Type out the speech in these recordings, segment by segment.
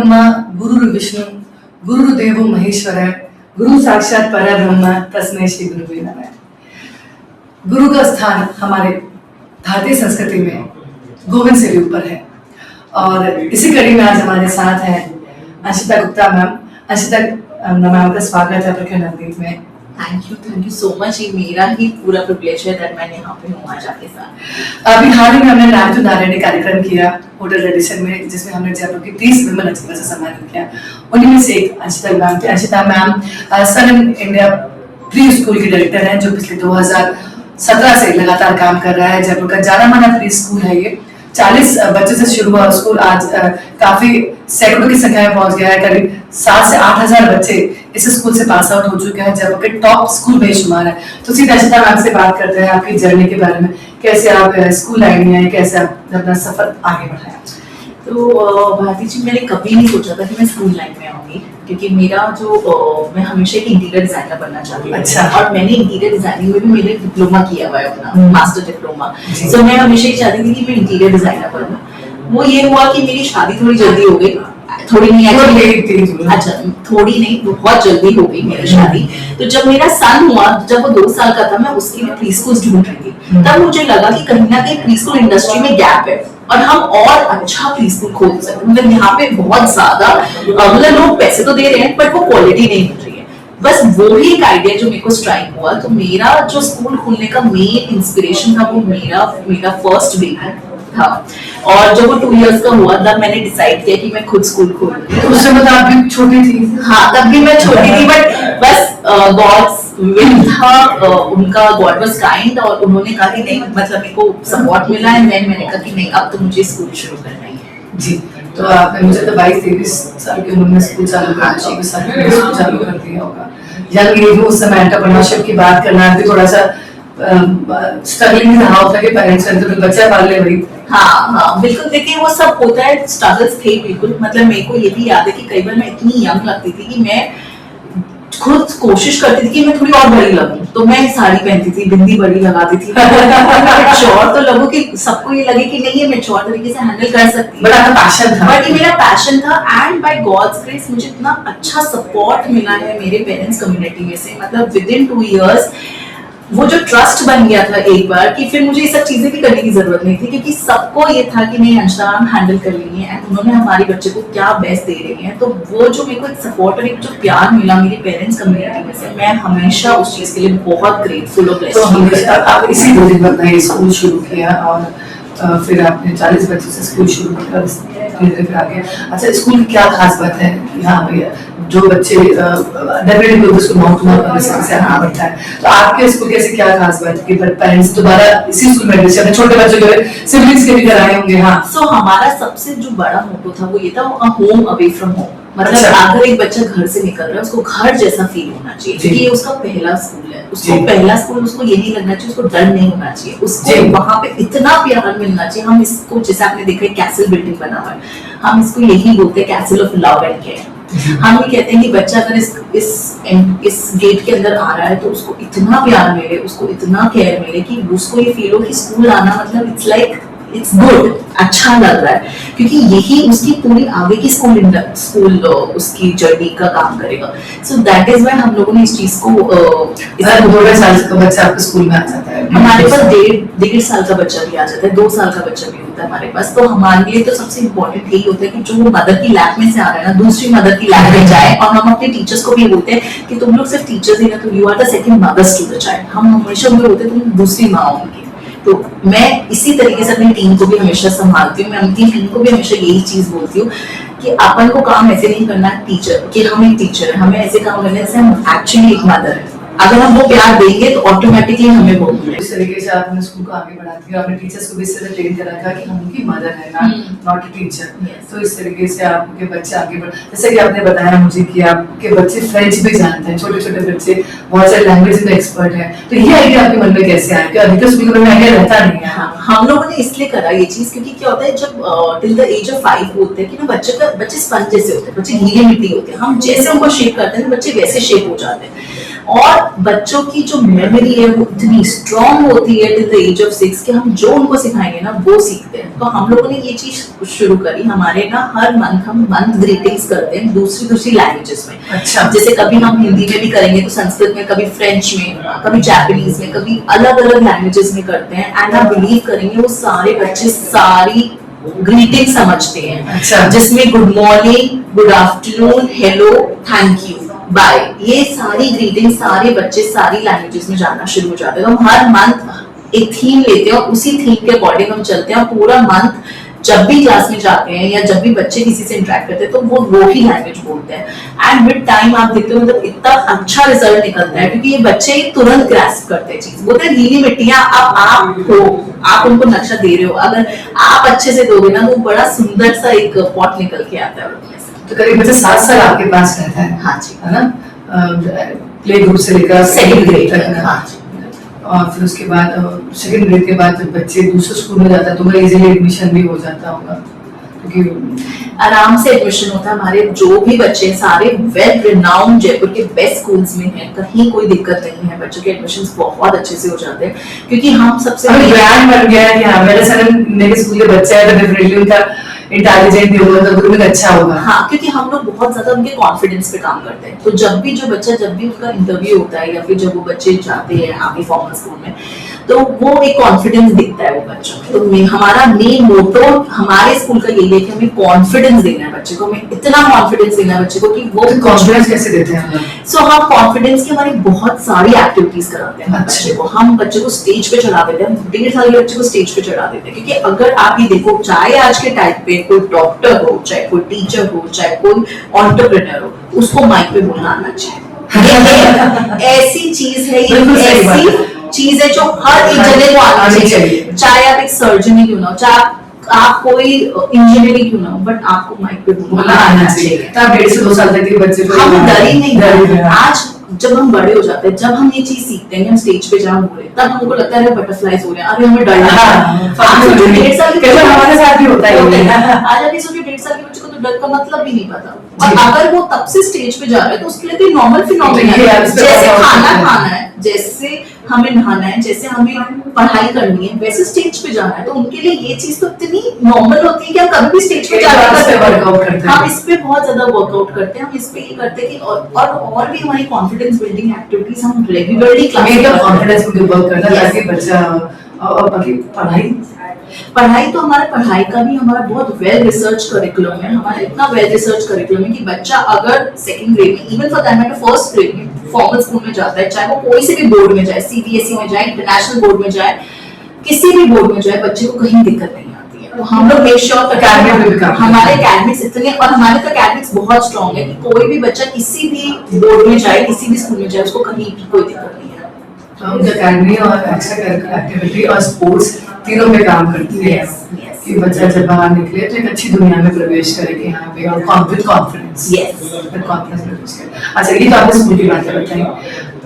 ब्रह्मा गुरु विष्णु गुरुदेवो महेश्वर गुरु साक्षात परब्रह्म तस्मै श्री गुरुवे नमः। गुरु का स्थान हमारे भारतीय संस्कृति में गोविंद से भी ऊपर है और इसी कड़ी में आज हमारे साथ हैं अंशिता गुप्ता मैम। अंशिता मैम का स्वागत है प्रखर नवदीप में। Thank you so much. ये मेरा ही पूरा प्रिविलेज है दैट मैं यहाँ पे हूँ आज आपके साथ। अभी हाल ही में हमने नाम टू नारायणी कार्यक्रम किया होटल ट्रेडिशन में, जिसमें हमने जयपुर की 30 विमेन अचीवर्स से सम्मानित किया। उन्हीं में से एक अंशिता मैम थी। अंशिता मैम सन इंडिया प्री स्कूल की डायरेक्टर हैं, जो पिछले 2017 से लगातार काम कर रहा है। जयपुर का जाना माना प्री स्कूल है ये। 40 बच्चों से शुरू हुआ स्कूल आज काफी सैकड़ों की संख्या में पहुंच गया है। करीब 7 से 8 हजार बच्चे इस स्कूल से पास आउट हो चुके हैं। जयपुर के टॉप स्कूल में शुमार है। तो सीधा अंशिता मैम से बात करते हैं आपकी जर्नी के बारे में। कैसे आप स्कूल लाइन में आए, कैसे आप अपना सफर आगे बढ़ाया? तो भारती जी, मैंने कभी नहीं सोचा था कि मैं स्कूल लाइन में आऊंगी, क्योंकि मेरा मैं हमेशा एक इंटीरियर डिजाइनर बनना चाहती हूँ। अच्छा। और मैंने इंटीरियर डिजाइनिंग में भी मैंने डिप्लोमा किया हुआ है, अपना मास्टर डिप्लोमा। तो मैं हमेशा ही चाहती थी कि मैं इंटीरियर डिजाइनर बनूं। वो ये हुआ कि मेरी शादी थोड़ी जल्दी हो गई। थोड़ी नहीं, अच्छा थोड़ी नहीं, बहुत जल्दी हो गई मेरी शादी। तो जब मेरा सन हुआ, जब वो 2 साल का था, मैं उसके लिए प्री स्कूल ढूंढ रही थी। तब मुझे लगा कि कहीं ना कहीं प्री स्कूल इंडस्ट्री में गैप है और हम और अच्छा प्री स्कूल खोल सकते। मतलब यहाँ पे बहुत ज्यादा मतलब लोग पैसे तो दे रहे हैं, बट वो क्वालिटी नहीं मिल रही है। बस वो ही एक आइडिया जो मेरे को स्ट्राइक हुआ। तो मेरा जो स्कूल खोलने का मेन इंस्पिरेशन था, वो मेरा फर्स्ट बेबी था। और जब वो 2 इयर्स का हुआ, तब मैंने डिसाइड किया कि मैं खुद स्कूल खोलूंगी। तो उस समय आप भी छोटी थी? हाँ, तब भी मैं छोटी थी, बट बस गॉड्स विल था, उनका गॉड वाज काइंड। और उन्होंने कहा कि नहीं, मतलब मेरे को सपोर्ट मिला है। मैंने कहा कि नहीं, अब तो मुझे स्कूल शुरू करना ही है। जी। तो आपने मुझे तो 22-23 साल की उम्र में स्कूल चालू कर दिया, 20 साल में स्कूल चालू कर दिया होगा। यंग एज में उस समय एंटरप्रेन्योरशिप की बात करना भी थोड़ा सा स्ट्रगलिंग रहा होता है कि पेरेंट्स ने तो बच्चा पाल ले भाई। हाँ बिल्कुल। देखिए, वो सब होता है, स्ट्रगल्स थे बिल्कुल। मतलब मेरे को ये भी याद है कि कई बार मैं इतनी यंग लगती थी कि मैं खुद कोशिश करती थी कि मैं थोड़ी और बड़ी लगूं। तो मैं साड़ी पहनती थी, बिंदी बड़ी लगाती थी, मैच्योर तो लगूं कि सबको ये लगे कि नहीं, ये मैच्योर तरीके से हैंडल कर सकती है। बड़ा पैशन था। बट ये मेरा पैशन था। एंड बाय गॉड्स ग्रेस मुझे इतना अच्छा सपोर्ट मिला है मेरे पेरेंट्स कम्युनिटी में से। मतलब विद इन 2 इयर्स वो जो ट्रस्ट बन गया था एक बार, कि फिर मुझे ये सब चीजें भी करने की जरूरत नहीं थी, क्योंकि सबको ये था कि नहीं, अंशिता हम हैंडल कर लेंगे। एंड उन्होंने हमारे बच्चे को क्या बेस्ट दे रही हैं। तो वो जो मेरे को एक सपोर्ट और एक जो प्यार मिला मेरे पेरेंट्स कम्युनिटी में से, मैं हमेशा उस चीज के लिए बहुत ग्रेटफुल और ब्लेस्ड। आप इसी 2 दिन बताइए स्कूल शुरू किया और फिर आपने 40 बच्चों से स्कूल शुरू किया, धीरे फिर आगे। अच्छा, स्कूल की क्या खास बात है यहाँ पे? जो बच्चे डेफिनेटली उसको माउंट से आना पड़ता है, तो आपके स्कूल कैसे क्या खास बात है कि पेरेंट्स दोबारा इसी स्कूल में एडमिशन, छोटे बच्चों के सिबलिंग्स के भी कराए होंगे? हाँ। सो हमारा सबसे जो बड़ा मोटो था वो ये था, होम अवे फ्रॉम होम। मतलब अगर एक बच्चा घर से निकल रहा है, उसको घर जैसा फील होना चाहिए, क्योंकि ये उसका पहला स्कूल है। उसको पहला स्कूल, उसको ये नहीं लगना चाहिए, उसको डर नहीं होना चाहिए, उसको वहां पे इतना प्यार मिलना चाहिए। हम इसको, जैसे आपने देखा है कैसल बिल्डिंग बना हुआ है, हम इसको यही बोलते हैं, castle of love and care. हम ये कहते हैं कि बच्चा अगर इस गेट के अंदर आ रहा है तो उसको इतना प्यार मिले, उसको इतना केयर मिले कि उसको ये फील हो कि स्कूल आना मतलब इट्स लाइक इट्स गुड, अच्छा लग रहा है, क्योंकि यही उसकी पूरी आगे की स्कूल उसकी जर्नी का काम करेगा। सो दैट इज व्हाई हम लोगों ने इस चीज को 2 साल का बच्चा आपके स्कूल में आ जाता है। हमारे पास 1.5 साल का बच्चा भी आ जाता है, 2 साल का बच्चा भी होता है हमारे पास। तो हमारे लिए तो सबसे इम्पोर्टेंट यही होता है कि जो मदर की लैब में से आ रहा है ना, दूसरी मदर की लैब में जाए। और हम अपने टीचर्स को भी बोलते हैं कि तुम लोग सिर्फ टीचर्स ही ना, तो you are the second mothers to the child. हम हमेशा उनको बोलते हैं तुम दूसरी माँ होंगी। तो मैं इसी तरीके से अपनी टीम को भी हमेशा संभालती हूँ। मैं अपनी टीम को भी हमेशा यही चीज बोलती हूँ कि अपन को काम ऐसे नहीं करना टीचर कि हम एक टीचर है, हमें ऐसे काम करने से हम एक्चुअली एक मदर है। अगर हम वो प्यार देंगे तो ऑटोमेटिकली हमें वो मिलेगा। इस तरीके से आपने स्कूल को आगे बढ़ाती है, आपने टीचर्स को भी इस तरह ट्रेन करा था कि हम उनकी मदर है, नॉट अ टीचर। तो इस तरीके से आपके बच्चे आगे बढ़, जैसे कि आपने बताया मुझे कि आपके बच्चे फ्रेंच भी जानते हैं, छोटे छोटे बच्चे बहुत सारे लैंग्वेज में एक्सपर्ट हैं। तो ये आइडिया आपके मन में कैसे आया? क्योंकि अधिकतर स्कूल में आइडिया रहता नहीं है। हम लोगों ने इसलिए करा ये चीज, क्योंकि क्या होता है जब टिल द एज ऑफ 5 होते हैं कि ना, बच्चे स्पंज जैसे होते हैं, बच्चे गीले मिट्टी होते हैं। हम जैसे उनको शेप करते हैं बच्चे वैसे शेप हो जाते हैं। और बच्चों की जो मेमोरी है वो इतनी स्ट्रांग होती है टिल द एज ऑफ 6 कि हम जो उनको सिखाएंगे ना वो सीखते हैं। तो हम लोगों ने ये चीज शुरू करी, हमारे ना हर मंथ हम मंथ ग्रीटिंग्स करते हैं दूसरी लैंग्वेजेस में। अच्छा। जैसे कभी हम हिंदी में भी करेंगे तो संस्कृत में, कभी फ्रेंच में, कभी जापानीज में, कभी अलग अलग लैंग्वेजेस में करते हैं। एंड आप बिलीव करेंगे वो सारे बच्चे सारी ग्रीटिंग समझते हैं। अच्छा। जिसमें good morning, good afternoon, hello, thank you, bye, ये सारी ग्रीटिंग सारे बच्चे सारी लैंग्वेजेस में जानना शुरू हो जाते हैं। तो हम हर मंथ एक थीम लेते हैं और उसी थीम के अकॉर्डिंग हम चलते हैं। पूरा मंथ जब भी क्लास में जाते हैं या जब भी बच्चे किसी से इंटरेक्ट करते हैं तो वो ही लैंग्वेज बोलते हैं। एंड विद टाइम आप देखते हो मतलब इतना अच्छा रिजल्ट निकलता है क्योंकि ये बच्चे तुरंत ग्रास्प करते हैं चीज। बोलते हैं गीली मिट्टियां अब आप हो, आप उनको नक्शा दे रहे हो, अगर आप अच्छे से दोगे ना तो बड़ा सुंदर सा एक पॉट निकल के आता है उनमें से। तो करीब बच्चा 7 साल आपके पास रहता है? हाँ जी, है ना, प्ले ग्रुप से लेकर सेकंड ग्रेड तक। हाँ जी। और फिर उसके बाद सेकंड ग्रेड के बाद जब बच्चे दूसरे स्कूल में जाता है तो उनका इजीली एडमिशन भी हो जाता होगा क्योंकि आराम से एडमिशन होता है। हमारे जो भी बच्चे सारे वेल रिनाउंड जयपुर के बेस्ट स्कूल्स में हैं, कहीं कोई दिक्कत नहीं है, बच्चों के एडमिशंस बहुत अच्छे से हो जाते हैं क्योंकि हम सबसे ब्रांड बन गया है कि हाँ मेरे सर मेरे स्कूल के बच्चा है तो डेफिनेटली उनका इंटेलिजेंट भी होगा तो ग्रूमिंग अच्छा होगा। हाँ, क्योंकि हम लोग बहुत ज्यादा उनके कॉन्फिडेंस पे काम करते हैं। तो जब भी उनका इंटरव्यू होता है या फिर जब वो बच्चे जाते हैं आगे फॉर्मल स्कूल में तो वो एक कॉन्फिडेंस दिखता है वो बच्चों में। तो हमारा मेन मोटो हमारे स्कूल का यही है कि हमें कॉन्फिडेंस देना है बच्चे को, हमें इतना कॉन्फिडेंस देना है बच्चे को कि वो कॉन्फिडेंस कैसे देते हैं? सो हम कॉन्फिडेंस की हमारी बहुत सारी एक्टिविटीज कराते हैं बच्चे को। हम बच्चे को स्टेज पे चढ़ा देते हैं, 1.5 साल के बच्चे को स्टेज पे चढ़ा देते हैं क्योंकि अगर आप ये देखो चाहे आज के टाइम पे कोई डॉक्टर हो, चाहे कोई टीचर हो, चाहे कोई एंटरप्रेन्योर हो, उसको माइक पे बोलना आना चाहिए। ऐसी चीज है, ये ऐसी चीज है जो हर एक जगह को आना चाहिए। चाहे आप एक सर्जन ही क्यों ना हो, चाहे आप कोई इंजीनियरिंग क्यों ना हो, बट आपको माइक पे बोलना आना चाहिए। तब 1.5 से 2 साल तक के बच्चे को हम डर ही नहीं। आज जब हम बड़े हो जाते हैं, जब हम ये चीज सीखते हैं, हम स्टेज पे जहाँ बोले तब हमको लगता है बटरफ्लाइज हो रहे हैं, अरे हमें डर लग रहा है। 1.5 साल के हमारे साथ भी होता है। आज अभी सोचिए 1.5 साल के बच्चे को तो डर का मतलब भी नहीं पता, और अगर वो तब से स्टेज पे जा रहा है तो उसके लिए तो नॉर्मल फिनोमेना है। जैसे खाना खाना है, जैसे हमें नहाना है, जैसे हमें पढ़ाई करनी है, वैसे स्टेज पे जाना है। तो उनके लिए ये चीज तो इतनी नॉर्मल होती है कि हम कभी भी स्टेज पे जाकर वर्कआउट करते हैं। हम इस पे बहुत ज्यादा वर्कआउट करते हैं। हम इस पे ये करते हैं कि और भी हमारी कॉन्फिडेंस बिल्डिंग एक्टिविटीज हम रेगुलरली क्लास में कॉन्फिडेंस को डेवलप करना ताकि बच्चा और बाकी पढ़ाई तो हमारा पढ़ाई का भी हमारा बहुत वेल रिसर्च करिकुलम है। हमारा इतना वेल रिसर्च करिकुलम है कि बच्चा अगर सेकंड ग्रेड में, even for that matter first grade में फॉर्मल स्कूल में जाता है, चाहे वो कोई से भी बोर्ड में जाए, सीबीएसई में जाए, इंटरनेशनल बोर्ड में जाए, किसी भी बोर्ड में जाए, बच्चे को कहीं दिक्कत नहीं आती है। तो हम लोग मेक श्योर हमारे एकेडमिक्स इतने, और हमारे तो एकेडमिक्स बहुत स्ट्रॉन्ग है कि कोई भी बच्चा किसी भी बोर्ड में जाए, किसी भी स्कूल में जाए, उसको कहीं भी कोई दिक्कत नहीं है। हम एकेडमी और एक्स्ट्रा करिकुलर एक्टिविटी और स्पोर्ट्स तीनों पे काम करती है कि बच्चा जब बाहर निकले तो एक अच्छी दुनिया में प्रवेश करे कि यहाँ पे और विद कॉन्फिडेंस प्रवेश करे। अच्छा, ये तो आपने स्कूल की बातें बताई।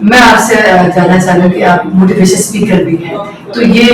मैं आपसे जानना चाह रही हूँ कि आप मोटिवेशन स्पीकर भी हैं, तो ये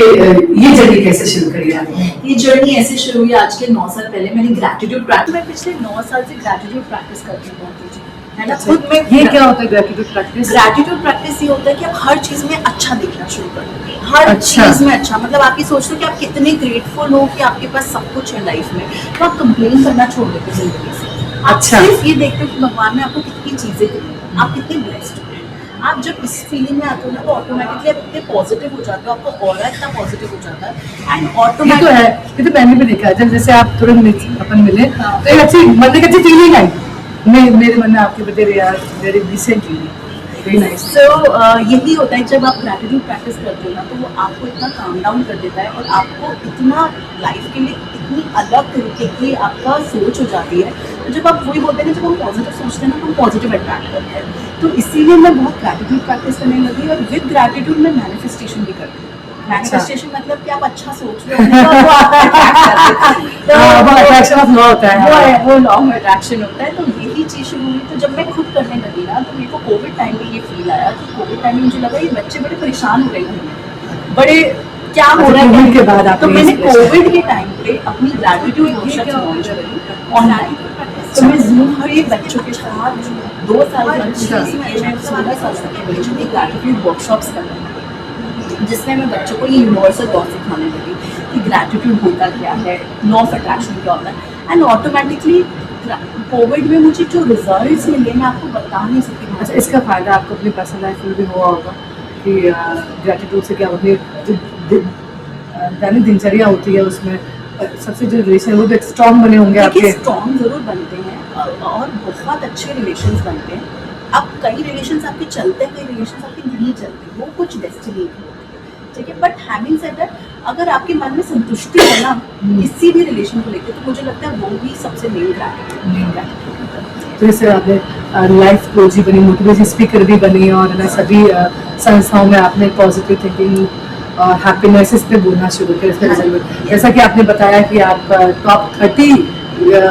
जर्नी कैसे शुरू करी आपने? ये जर्नी ऐसे शुरू हुई आज के 9 साल पहले। मैंने ग्रैटिट्यूड प्रैक्टिस, मैं पिछले 9 साल से ग्रैटिट्यूड प्रैक्टिस करती हूँ है ना। खुद में ये क्या होता है ग्रैटिट्यूड प्रैक्टिस? ग्रैटिट्यूड प्रैक्टिस ये होता है कि आप हर चीज में अच्छा देखना शुरू कर दोगे, हर चीज में अच्छा। मतलब आप ये सोचते हो कि आप कितने ग्रेटफुल हो कि आपके पास सब कुछ है लाइफ में, तो आप कंप्लेन करना छोड़ देते हो जिंदगी से। आप सिर्फ ये देखते हो कि भगवान ने आपको कितनी चीजें दी, आप कितने ब्लेस्ड हो। आप जब इस फीलिंग में आते हो ना तो ऑटोमेटिकली आप इतने पॉजिटिव हो जाते हो, आपका ऑरा इतना पॉजिटिव हो जाता है एंड ऑटोमेटिक। ये तो मैंने भी देखा है, जब जैसे आप तुरंत अपन मिले तो एक अच्छी मन में अच्छी फीलिंग आई मेरे मन में आपके प्रति वेरी रिसेंटली वेरी नाइस। सो यही होता है जब आप ग्रैटिट्यूड प्रैक्टिस करते हो ना तो वो आपको इतना काम डाउन कर देता है और आपको इतना लाइफ के लिए इतनी अलग तरीके की आपका सोच हो जाती है। तो जब आप वही बोलते हैं ना, जब हम पॉजिटिव सोचते हैं ना तो हम पॉजिटिव अट्रैक्ट करते हैं। तो इसीलिए मैं बहुत ग्रैटिट्यूड प्रैक्टिस करने लगी और विद ग्रैटिट्यूड मैं मैनिफेस्टेशन भी करती हूँ। मैनिफेस्टेशन मतलब कि आप अच्छा सोच रहे हो तो वो आपको अट्रैक्शन ऑफ लॉ होता है, वो लॉ में अट्रैक्शन होता है। तो यही चीज शुरू हुई। तो जब मैं खुद करने लगी ना तो मेरे को कोविड टाइम पे ये फील आया कि कोविड टाइम में मुझे लगा ये बच्चे बड़े परेशान हो रहे हैं, बड़े क्या हो रहा है कोविड के बाद। तो मैंने कोविड के टाइम पे अपनी ग्रैटिट्यूड लॉन्च करी ऑनलाइन। तो मैं जूम पर ये बच्चों के साथ 2 साल मैं 16 साल के बच्चों की ग्रैटिट्यूड वर्कशॉप्स कर रही हूँ, जिसमें मैं बच्चों को ये यूनिवर्सल लॉ सिखाने लगी कि ग्रैटिट्यूड होता क्या है, लॉ ऑफ अट्रैक्शन क्या होता है। एंड ऑटोमेटिकली कोविड में मुझे जो रिजल्ट्स मिले मैं आपको बता नहीं सकती। अच्छा, इसका फ़ायदा आपको अपनी पर्सनल लाइफ में भी हुआ होगा कि ग्रेटिट्यूड से क्या अपनी जो दैनिक दिनचर्या होती है उसमें सबसे जो रिलेशन वो भी स्ट्रॉन्ग बने होंगे आपके। स्ट्रॉन्ग जरूर बनते हैं और बहुत अच्छे रिलेशंस बनते हैं। अब कई रिलेशंस आपके चलते हैं, कई रिलेशंस आपके नहीं चलते, वो कुछ डेस्टिनी की होती है, ठीक है। बट हैविंग सेड दैट, अगर आपके मन में संतुष्टि है ना किसी भी रिलेशन को लेकर, तो मुझे लगता है वो भी सबसे मेन ग्रैटिट्यूड। तो इससे आपने लाइफ कोच भी बनी, मोटिवेशन स्पीकर भी बनी और ना सभी संस्थाओं में आपने पॉजिटिव थिंकिंग और हैप्पीनेस इस पे बोलना शुरू किया इसके रिजल्ट में। जैसा कि आपने बताया कि आप टॉप 30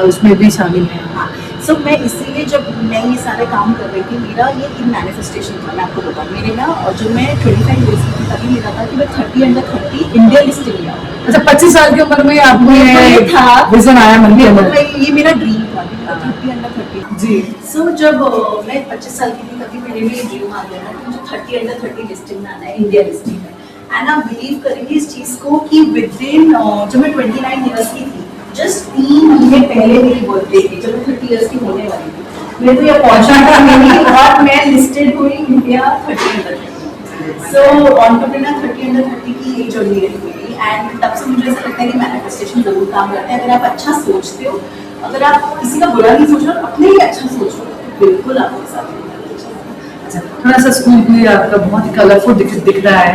उसमें भी शामिल हैं। हाँ, सो मैं इसीलिए जब मैं ये सारे काम कर रही थी, मेरा ये एक मैनिफेस्टेशन था। मैं आपको बताऊँ, मेरे ना और जो मैं 25 ईयर्स की थी तभी मेरा था कि मैं 30 अंडर 30 इंडिया लिस्टिंग में आऊँ। अच्छा, 25 साल की उम्र में आपको ये था विजन आया मन के अंदर? ये मेरा ड्रीम था 30 अंडर 30 जी। सो जब मैं 25 साल की थी तभी मेरे में ये ड्रीम आ गया था कि मुझे 30 अंडर 30 लिस्टिंग में आना है, इंडिया लिस्टिंग में। एंड आप बिलीव करेंगे इस चीज़ को कि विद इन जब मैं 29 ईयर्स की थी, जस्ट 3 महीने पहले मेरी बर्थडे थी, जब मैं 30 ईयर्स की होने वाली थी, मेरे को ये अपॉर्चुनिटी मिली और मैं लिस्टेड हुई इंडिया 30 अंडर 30। सो एंटरप्रेन्योर 30 अंडर 30 की ये जर्नी रही मेरी। एंड तब से मुझे ऐसा लगता है कि मैनिफेस्टेशन जरूर काम करते हैं। अगर आप अच्छा सोचते हो, अगर आप किसी का बुरा नहीं सोच रहे हो, अपने ही अच्छा सोच रहे हो, तो बिल्कुल आपके साथ थोड़ा सा स्कूल भी आपका बहुत ही कलरफुल दिख रहा है,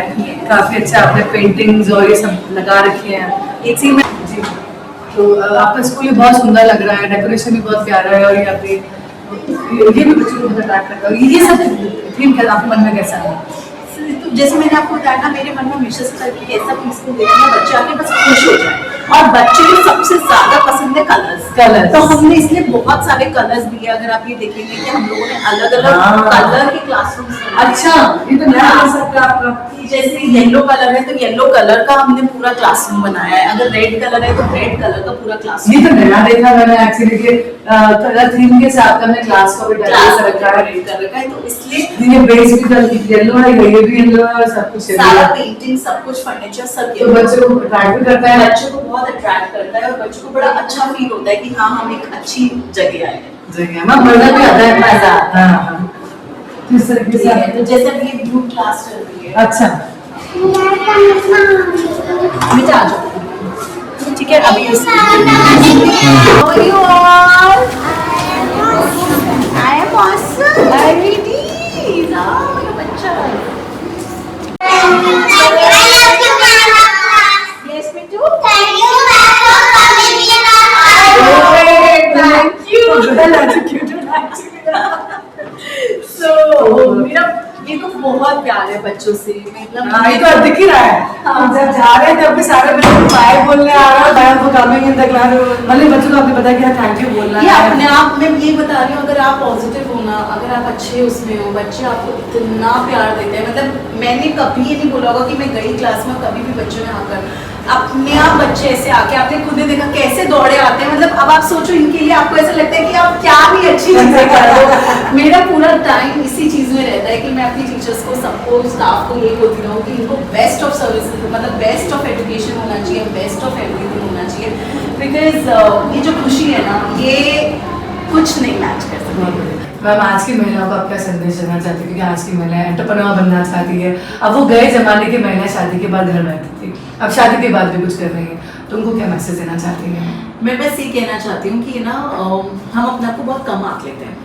काफी अच्छा आपने पेंटिंग्स और ये सब लगा रखे हैं। एक चीज में जी, तो आपका स्कूल भी बहुत सुंदर लग रहा है, डेकोरेशन भी बहुत प्यारा है और ये आपके ये भी बच्चों को बहुत अट्रैक्ट करता है। ये सब थीम क्या आपके मन में कैसा है? तो जैसे मैंने आपको बताया ना, मेरे मन में हमेशा से था कि ऐसा पीसफुल देखना बच्चे आके बस खुश हो जाए। और बच्चे को सबसे ज्यादा पसंद है कलर्स। तो हमने इसलिए बहुत सारे कलर्स दिए। अगर आप ये देखेंगे कि हम लोगों ने अलग अलग कलर के क्लासरूम्स। अच्छा, ये तो नया कॉन्सेप्ट है आपका। जैसे येलो कलर है तो येलो कलर का हमने पूरा क्लासरूम बनाया है। अगर रेड कलर है तो रेड कलर का पूरा क्लासरूम। ये तो नया देखा मैंने एक्चुअली कि कलर थीम के साथ हमने क्लास को भी डेकोरेट कर रखा है। तो इसलिए ये बेस भी येलो है, ये भी येलो है और सब कुछ सारा पेंटिंग, सब कुछ फर्नीचर सब तो बच्चों को अट्रैक्ट भी करता है, बच्चों को बहुत अट्रैक्ट करता है और बच्चों को बड़ा अच्छा फील होता है कि हाँ हम एक अच्छी जगह आए हैं। मजा भी आता है, मजा आता है। हाँ, किस तरीके से? तो जैसे अब ये ग्रुप क्लास चल रही है। अच्छा, बेटा आ जाओ, ठीक है। अभी I am awesome. I really मेरा बच्चा। Yes, Mitu. Thank you so मेरे को बहुत प्यार है बच्चों से। मतलब ये तो दिख ही रहा है। जब जा रहे हैं तब भी सारे बच्चों को बाय बोलने आ रहा है, bye for coming in the class. मतलब बच्चों को आपने बताया कि थैंक यू बोलना ये है। अपने आप में ये बता रही हूँ, अगर आप पॉजिटिव हो ना, अगर आप अच्छे उसमें हो, बच्चे आपको इतना प्यार देते हैं। मतलब मैंने कभी ये नहीं बोला होगा कि मैं गई क्लास में, कभी भी बच्चों ने आकर अपने आप बच्चे ऐसे आके, आपने खुद ने देखा कैसे दौड़े आते हैं। मतलब अब आप सोचो, इनके लिए आपको ऐसा लगता है कि आप क्या भी अच्छी चीजें कर दो। मेरा पूरा टाइम इसी चीज में रहता है कि मैं अपनी टीचर्स को, सबको, स्टाफ को यही बोलती रहूँ कि इनको बेस्ट ऑफ सर्विस, मतलब बेस्ट ऑफ एजुकेशन होना चाहिए, बेस्ट ऑफ एवरीथिंग होना चाहिए। बिकॉज ये जो खुशी है ना, ये कुछ नहीं मैच कर सकती। मैम, आज की महिलाओं को आप क्या संदेश देना चाहती है? क्योंकि आज की महिलाएं एंटरप्रेन्योर बनना चाहती है। अब वो गए जमाने की महिलाएं शादी के बाद घर बैठती थी, अब शादी के बाद भी कुछ कर रही है, तो उनको क्या मैसेज देना चाहती है? मैं बस ये कहना चाहती हूँ कि ना हम अपने आप को बहुत कम आंक लेते हैं।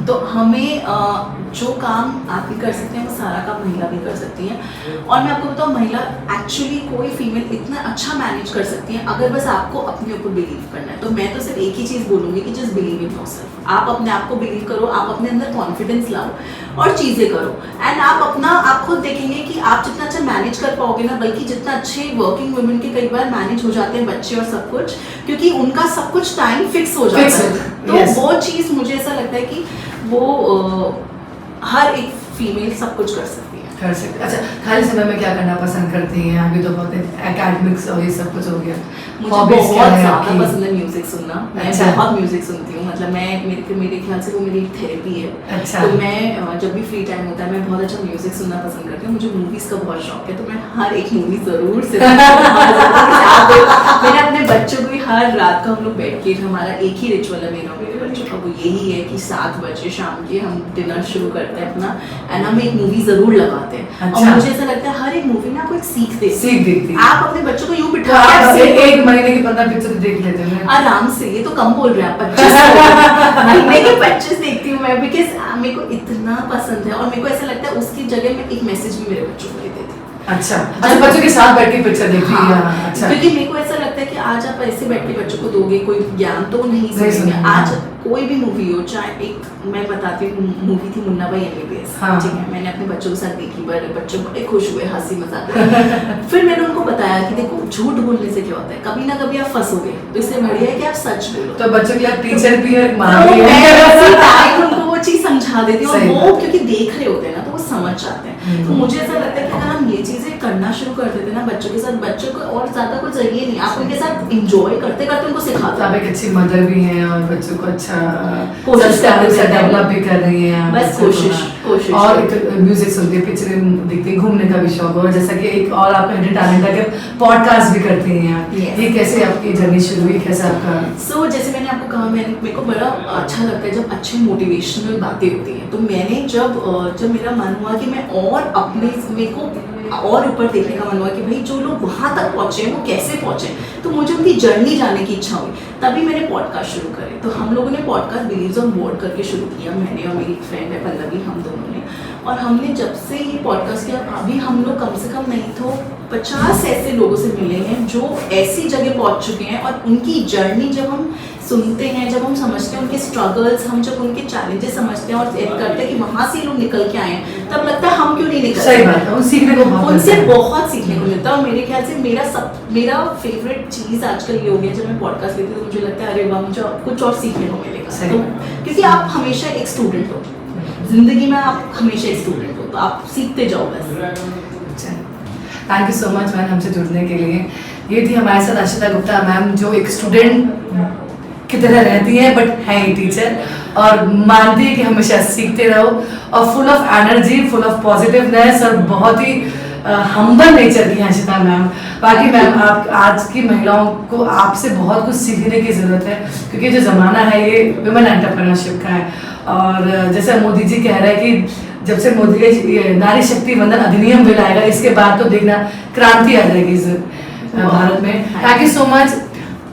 तो हमें जो काम आप भी कर सकते हैं वो सारा काम महिला भी कर सकती है। और मैं आपको बताऊँ, महिला एक्चुअली कोई फीमेल इतना अच्छा मैनेज कर सकती है अगर बस आपको अपने ऊपर बिलीव करना है। तो मैं तो सिर्फ एक ही चीज़ बोलूँगी कि जस्ट बिलीव इन योरसेल्फ। आप अपने आप को बिलीव करो, आप अपने अंदर कॉन्फिडेंस लाओ और चीज़ें करो। एंड आप खुद देखेंगे कि आप जितना अच्छा मैनेज कर पाओगे ना, बल्कि जितना अच्छे वर्किंग वुमेन के कई बार मैनेज हो जाते हैं बच्चे और सब कुछ, क्योंकि उनका सब कुछ टाइम फिक्स हो जाता है। तो वो चीज़ मुझे ऐसा लगता है कि वो हर एक फीमेल सब कुछ कर सकती है। कर सकते। अच्छा, खाली समय में क्या करना पसंद करती हैं? अभी तो बहुत एकेडमिक्स और ये सब कुछ हो गया। मुझे Hobbies क्या बहुत है ज़्यादा आपकी? पसंद है म्यूजिक सुनना। मैं अच्छा। बहुत म्यूजिक सुनती हूँ, मतलब मैं मेरे ख्याल से वो मेरी एक थेरेपी है। अच्छा। तो मैं जब भी फ्री टाइम होता है मैं बहुत अच्छा म्यूजिक सुनना पसंद करती हूँ। मुझे मूवीज़ का बहुत शौक है, तो मैं हर एक मूवी ज़रूर से मैंने अपने बच्चों को भी हर रात को हम लोग बैठ के, हमारा एक ही रिचुअल है मेरा और मेरे बच्चों का, वो यही है कि 7 बजे शाम के हम डिनर शुरू करते हैं अपना, एंड हम एक मूवी ज़रूर लगाते हैं। और अच्छा। मुझे ऐसा लगता है हर एक मूवी में आपको एक सीख देती है। सीख देती है। आप अपने बच्चों को यूँ तो बिठा आप के एक महीने की 15 पिक्चर देख लेते हैं? आराम से, ये तो कम बोल रहे हैं आप, 25 महीने के 25 देखती हूँ मैं, बिकॉज मेरे को इतना पसंद है। और मेरे को ऐसा लगता है उसकी जगह में एक मैसेज भी मेरे बच्चों को दे देती हूँ। अच्छा, अच्छा, बच्चों के साथ बैठ के पिक्चर देखती हैं? हाँ, अच्छा। क्योंकि मेरे को ऐसा लगता है कि आज आप ऐसे बैठ के बच्चों को दोगे कोई ज्ञान तो नहीं सुनेंगे। सुनेंगे। आज कोई भी मूवी हो, चाहे एक मैं बताती हूँ, मूवी थी मुन्ना भाई MBBS, हाँ। ठीक है, मैंने अपने बच्चों के साथ देखी, बड़े बच्चे बड़े खुश हुए, हंसी मजाक। फिर मैंने उनको बताया कि देखो झूठ बोलने से क्या होता है, कभी ना कभी आप फंसोगे, तो इससे बढ़िया है कि आप सच बोलो। तो बच्चों के लिए टीचर भी है, माँ तो भी मैं है। उसी टाइम उनको वो चीज समझा देती हूँ, और सही वो बात। क्योंकि देख रहे होते हैं ना तो वो समझ जाते हैं। तो मुझे ऐसा लगता है कि अगर हम ये चीजें करना शुरू कर देते ना बच्चों के साथ, बच्चों को और ज्यादा कुछ चाहिए नहीं, आप उनके साथ इंजॉय करते करते उनको सिखाते आप हैं। एक अच्छी मदर भी हैं और बच्चों को अच्छा कोशिश कर रही हैं। डेवलप भी कर रही हैं। बस बच्चों को, कोशिश, हाँ। कोशिश। और म्यूजिक सुनती है, पिक्चरें देखती है, घूमने का भी शौक है, और जैसा कि एक और आपका हिडन टैलेंट है कि पॉडकास्ट भी करती हैं आप। Yes. ये कैसे आपकी जर्नी शुरू हुई, कैसे आपका? सो जैसे मैंने आपको कहा, मेरे को बड़ा अच्छा लगता है जब अच्छे मोटिवेशनल बातें होती हैं। तो मैंने जब मेरा मन हुआ कि मैं और अपने, मेरे को और ऊपर देखने का मन हुआ कि भाई जो लोग वहाँ तक पहुँचे हैं वो कैसे पहुँचे, तो मुझे उनकी जर्नी जानने की इच्छा हुई, तभी मैंने पॉडकास्ट शुरू करे। तो हम लोगों ने पॉडकास्ट बिलीव्स ऑन बोर्ड करके शुरू किया, मैंने और मेरी फ्रेंड है पल्लवी, हम दोनों ने। और हमने जब से ये पॉडकास्ट किया, अभी हम लोग कम से कम नहीं तो 50 ऐसे लोगों से मिले हैं जो ऐसी जगह पहुंच चुके हैं, और उनकी जर्नी जब हम सुनते हैं, जब हम समझते हैं उनके स्ट्रगल्स, हम जब उनके चैलेंजेस समझते हैं और करते हैं कि वहाँ से लोग निकल के आए हैं, तब लगता है हम क्यों नहीं निकल। सही बात है, सीखने को बहुत उनसे मिलता है। बहुत सीखने को मिलता है। और मेरे ख्याल से मेरा फेवरेट चीज़ आजकल ये हो गया, जब मैं पॉडकास्ट लेती हूँ तो मुझे लगता है अरे वाह, मुझे कुछ और सीखने को मिलेगा। सही। तो क्योंकि आप हमेशा एक स्टूडेंट हो, जिंदगी में आप हमेशा एक स्टूडेंट हो, तो आप सीखते जाओ बस। Thank you so much ma'am हमसे जुड़ने के लिए। ये थी हमारे साथ अशिता गुप्ता मैम, जो एक स्टूडेंट की तरह रहती है बट है ही टीचर, और मानती है कि हमेशा सीखते रहो, और full of energy, full of positiveness, और बहुत ही हम्बल नेचर की हैं अशिता मैम। बाकी मैम, आप आज की महिलाओं को आपसे बहुत कुछ सीखने की ज़रूरत है, क्योंकि जो ज़माना है ये वुमेन एंटरप्रेन्योरशिप का है। और जैसे मोदी जी कह रहे हैं कि जब से मोदी का नारी शक्ति वंदन अधिनियम बिल आएगा, इसके बाद तो देखना क्रांति आ जाएगी इस भारत में। Thank you so much.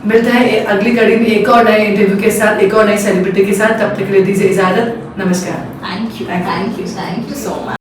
मिलते हैं अगली कड़ी में एक और नए इंटरव्यू के साथ, एक और नई सेलिब्रिटी के साथ। तब तक के लिए दीजिए इजाजत। नमस्कार। Thank you so much.